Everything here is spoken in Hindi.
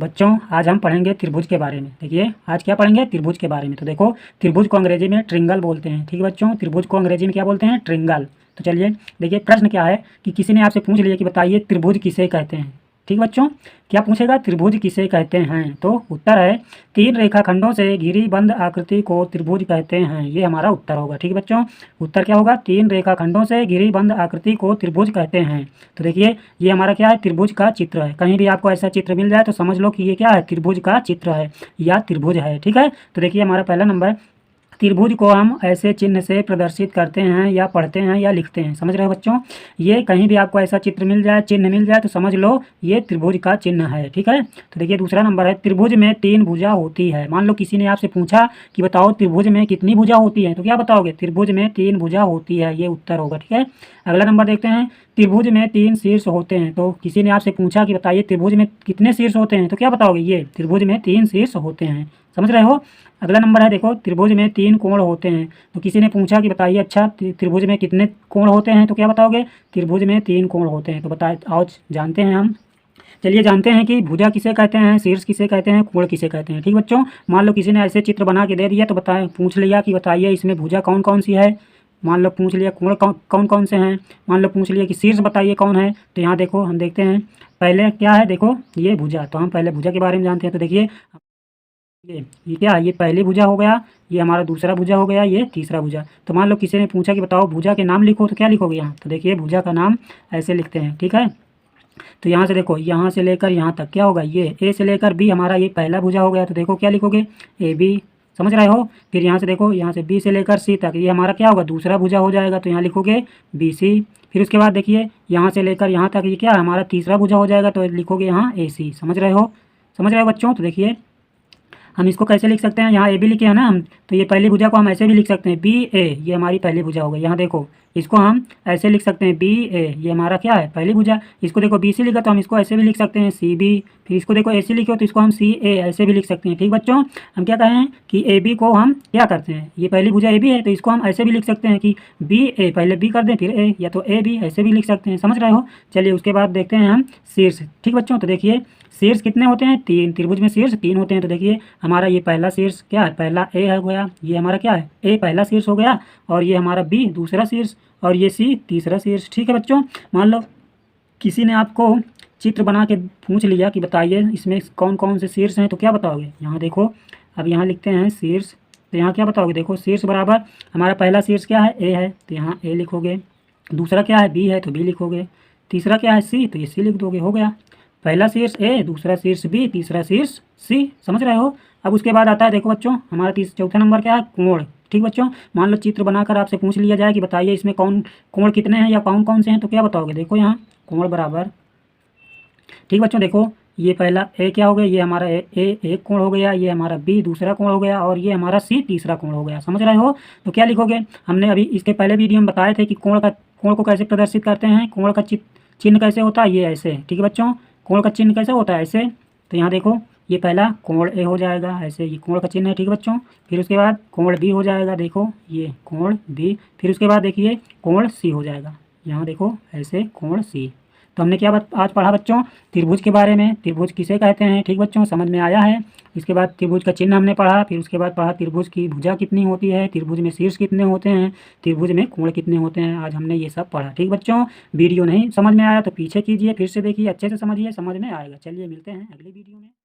बच्चों आज हम पढ़ेंगे त्रिभुज के बारे में। देखिए आज क्या पढ़ेंगे, त्रिभुज के बारे में। तो देखो त्रिभुज को अंग्रेजी में ट्रिंगल बोलते हैं। ठीक है बच्चों, त्रिभुज को अंग्रेजी में क्या बोलते हैं, ट्रिंगल। तो चलिए देखिए प्रश्न क्या है कि किसी ने आपसे पूछ लिया कि बताइए त्रिभुज किसे कहते हैं। ठीक बच्चों, क्या पूछेगा, त्रिभुज किसे कहते हैं। तो उत्तर है तीन रेखाखंडों से घिरी बंद आकृति को त्रिभुज कहते हैं। ये हमारा उत्तर होगा। ठीक बच्चों, उत्तर क्या होगा, तीन रेखाखंडों से घिरी बंद आकृति को त्रिभुज कहते हैं। तो देखिए ये हमारा क्या है, त्रिभुज का चित्र है। कहीं भी आपको ऐसा चित्र मिल जाए तो समझ लो कि ये क्या है, त्रिभुज का चित्र है या त्रिभुज है। ठीक है, तो देखिए हमारा पहला नंबर, त्रिभुज को हम ऐसे चिन्ह से प्रदर्शित करते हैं या पढ़ते हैं या लिखते हैं। समझ रहे हो बच्चों, ये कहीं भी आपको ऐसा चित्र मिल जाए, चिन्ह मिल जाए तो समझ लो ये त्रिभुज का चिन्ह है। ठीक है, तो देखिए दूसरा नंबर है, त्रिभुज में तीन भुजा होती है। मान लो किसी ने आपसे पूछा कि बताओ त्रिभुज में कितनी भुजा होती है, तो क्या बताओगे, त्रिभुज में तीन भुजा होती है, ये उत्तर होगा। ठीक है, अगला नंबर देखते हैं, त्रिभुज में तीन शीर्ष होते हैं। तो किसी ने आपसे पूछा कि बताइए त्रिभुज में कितने शीर्ष होते हैं, तो क्या बताओगे, ये त्रिभुज में तीन शीर्ष होते हैं। समझ रहे हो। अगला नंबर है देखो, त्रिभुज में तीन कोण होते हैं। तो किसी ने पूछा कि बताइए अच्छा त्रिभुज में कितने कोण होते हैं, तो क्या बताओगे, त्रिभुज में तीन कोण होते हैं। तो बताए आओ जानते हैं हम। चलिए जानते हैं कि भुजा किसे कहते हैं, शीर्ष किसे कहते हैं, कोण किसे कहते हैं। ठीक बच्चों, मान लो किसी ने ऐसे चित्र बना के दे दिया तो बताए पूछ लिया कि बताइए इसमें भुजा कौन कौन सी है। मान लो पूछ लिया कोण कौन कौन से हैं, मान लो पूछ लिया कि शीर्ष बताइए कौन है। तो यहाँ देखो हम देखते हैं, पहले क्या है, देखो ये भुजा। तो हम पहले भुजा के बारे में जानते हैं। तो देखिए ये क्या है, ये पहली भुजा हो गया, ये हमारा दूसरा भुजा हो गया, ये तीसरा भुजा। तो मान लो किसी ने पूछा कि बताओ भुजा के नाम लिखो, तो क्या लिखोगे यहाँ। तो देखिए भुजा का नाम ऐसे लिखते हैं। ठीक है, तो यहाँ से देखो, यहाँ से लेकर यहाँ तक क्या होगा, ये ए से लेकर बी हमारा ये पहला भुजा हो गया। तो देखो क्या लिखोगे, ए बी। समझ रहे हो। फिर यहाँ से देखो, यहाँ से बी से लेकर सी तक ये हमारा क्या होगा, दूसरा भुजा हो जाएगा। तो यहाँ लिखोगे बी सी। फिर उसके बाद देखिए यहाँ से लेकर यहाँ तक ये क्या है, हमारा तीसरा भुजा हो जाएगा। तो लिखोगे यहाँ ए सी। समझ रहे हो, समझ रहे हो बच्चों। तो देखिए हम इसको कैसे लिख सकते हैं, यहाँ ए बी लिखे हैं ना हम, तो ये पहली भुजा को हम ऐसे भी लिख सकते हैं, बी ए, ये हमारी पहली भुजा हो गई। यहाँ देखो इसको हम ऐसे लिख सकते हैं, बी ए, ये हमारा क्या है, पहली भुजा। इसको देखो बी सी लिखा तो हम इसको ऐसे भी लिख सकते हैं, सी बी। फिर इसको देखो ए सी लिखे हो तो इसको हम सी ए ऐसे भी लिख सकते हैं। ठीक बच्चों, हम क्या कहें कि ए बी को हम क्या करते हैं, ये पहली भुजा ए बी है तो इसको हम ऐसे भी लिख सकते हैं कि बी ए, पहले बी कर दें फिर ए, या तो ए बी ऐसे भी लिख सकते हैं। समझ रहे हो। चलिए उसके बाद देखते हैं हम शीर्ष। ठीक बच्चों, तो देखिए शीर्ष कितने होते हैं, तीन। त्रिभुज में शीर्ष तीन होते हैं। तो देखिए हमारा ये पहला शीर्ष क्या है, पहला ए हो गया, ये हमारा क्या है, ए पहला शीर्ष हो गया, और ये हमारा बी दूसरा शीर्ष, और ये सी तीसरा शीर्ष। ठीक है बच्चों, मान लो किसी ने आपको चित्र बना के पूछ लिया कि बताइए इसमें कौन कौन से शीर्ष हैं, तो क्या बताओगे। यहाँ देखो अब यहाँ लिखते हैं शीर्ष, तो यहाँ क्या बताओगे, देखो शीर्ष बराबर हमारा पहला शीर्ष क्या है, ए है, तो यहाँ ए लिखोगे। दूसरा क्या है, बी है, तो बी लिखोगे। तीसरा क्या है, सी, तो ये सी लिख दोगे, हो गया। पहला शीर्ष ए, दूसरा शीर्ष बी, तीसरा शीर्ष सी। समझ रहे हो। अब उसके बाद आता है देखो बच्चों हमारा चौथा नंबर क्या है, कोण। ठीक बच्चों, मान लो चित्र बनाकर आपसे पूछ लिया जाए कि बताइए इसमें कौन कोण कितने हैं या कौन कौन से हैं, तो क्या बताओगे, देखो यहाँ कोण बराबर। ठीक बच्चों, देखो ये पहला ए क्या हो गया, ये हमारा ए एक कोण हो गया, ये हमारा बी दूसरा कोण हो गया, और ये हमारा सी तीसरा कोण हो गया। समझ रहे हो। तो क्या लिखोगे, हमने अभी इसके पहले वीडियो में बताए थे कि कोण को कैसे प्रदर्शित करते हैं, कोण का चिन्ह कैसे होता है, ये ऐसे। ठीक है बच्चों, कोण का चिन्ह कैसे होता है, ऐसे। तो यहाँ देखो ये पहला कोण ए हो जाएगा, ऐसे ये कोण का चिन्ह है। ठीक है बच्चों, फिर उसके बाद कोण बी हो जाएगा, देखो ये कोण बी। फिर उसके बाद देखिए कोण सी हो जाएगा, यहाँ देखो ऐसे कोण सी। तो हमने क्या आज पढ़ा बच्चों, त्रिभुज के बारे में, त्रिभुज किसे कहते हैं। ठीक बच्चों, समझ में आया है। इसके बाद त्रिभुज का चिन्ह हमने पढ़ा, फिर उसके बाद पढ़ा त्रिभुज की भुजा कितनी होती है, त्रिभुज में शीर्ष कितने होते हैं, त्रिभुज में कोण कितने होते हैं। आज हमने ये सब पढ़ा। ठीक बच्चों, वीडियो नहीं समझ में आया तो पीछे कीजिए, फिर से देखिए, अच्छे से समझिए, समझ में आएगा। चलिए मिलते हैं अगली वीडियो में।